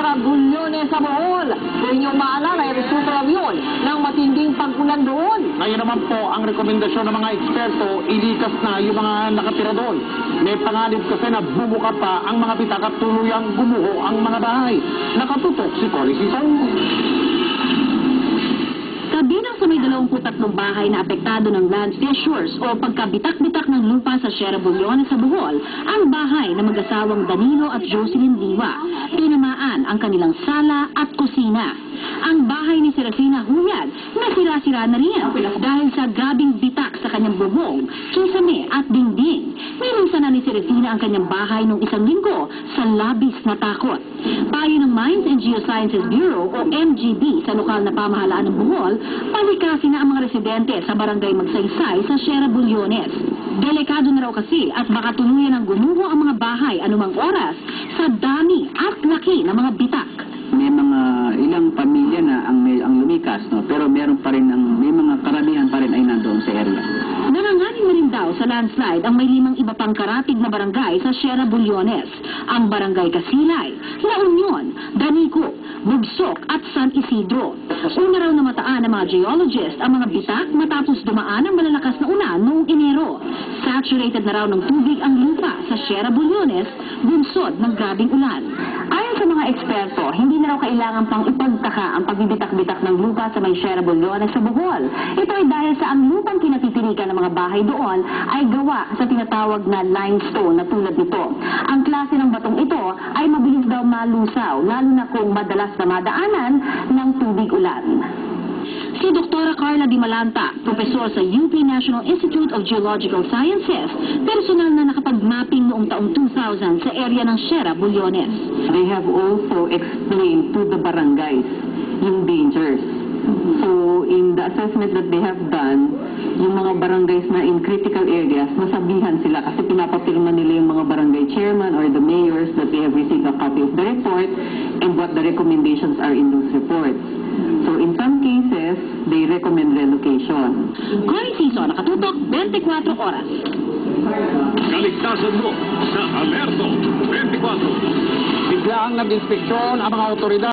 Sierra Bullones sa Bohol. Kung inyong maalala ay resulta yun ng matinding pag-ulan doon. Ngayon naman po, ang rekomendasyon ng mga eksperto, ilikas na yung mga nakatira doon. May panganib kasi na bumuka pa ang mga bitak at tuluyang gumuho ang mga bahay. Nakatutok si Cory Sison. Kabilang sa may 23 bahay na apektado ng land fissures o pagkabitak-bitak ng lupa sa Sierra Bullones sa Bohol, ang bahay ng mag-asawang Danilo at Jocelyn Liwa. Tinamaan ang kanilang sala at kusina. Ang bahay ni Serafina Huyad nasira-sira na rin dahil sa grabing bitak sa kanyang bubong, kisame at dingding. Nilisan na ni Serafina ang kanyang bahay noong isang linggo sa labis na takot. Payo ng Mines and Geosciences Bureau o MGB sa lokal na pamahalaan ng Bohol, palikasin na ang mga residente sa barangay Magsaysay sa Sierra Bullones. Delikado na raw kasi at baka tuluyan ng gumuho ang mga bahay anumang oras sa dami at laki ng mga bitak. May mga ilang pamilya na ang lumikas, no? Pero meron pa rin may mga karamihan pa rin ay nandoon sa area. Nanganganin na rin daw sa landslide ang may 5 iba pang karatig na barangay sa Sierra Bullones. Ang Barangay Casilay, La Union, Danico, Bugsok at San Isidro. Una raw namataan ng mga geologist ang mga bitak matapos dumaan ang malalakas na ulan noong Enero. Saturated na raw ng tubig ang lupa sa Sierra Bullones, bunsod ng grabing ulan. Ayon sa mga eksperto, hindi na raw kailangan pang ipagtaka ang pagbibitak-bitak ng lupa sa may Sierra Bullones sa Bohol. Ito ay dahil sa ang lupang kinatitirikan ng mga bahay doon ay gawa sa tinatawag na limestone na tulad nito. Ang klase ng batong ito ay mabilis daw malusaw, lalo na kung madalas na madaanan ng tubig ulan. Si Dr. Carla Di Malanta, profesor sa UP National Institute of Geological Sciences, personal na nakapag-mapping noong taong 2000 sa area ng Sierra Bullones. They have also explained to the barangays yung dangers. So, in the assessment that they have done, yung mga barangays na in critical areas, nasabihan sila kasi pinapapirma nila yung mga barangay chairman or the mayors that they have received a copy of the report and what the recommendations are in those reports. So, in some cases, they recommend relocation. Cory Sison, nakatutok 24 oras. Kaligtasan mo sa Alerto 24. Biglaang nag-inspeksyon ang mga otoridad.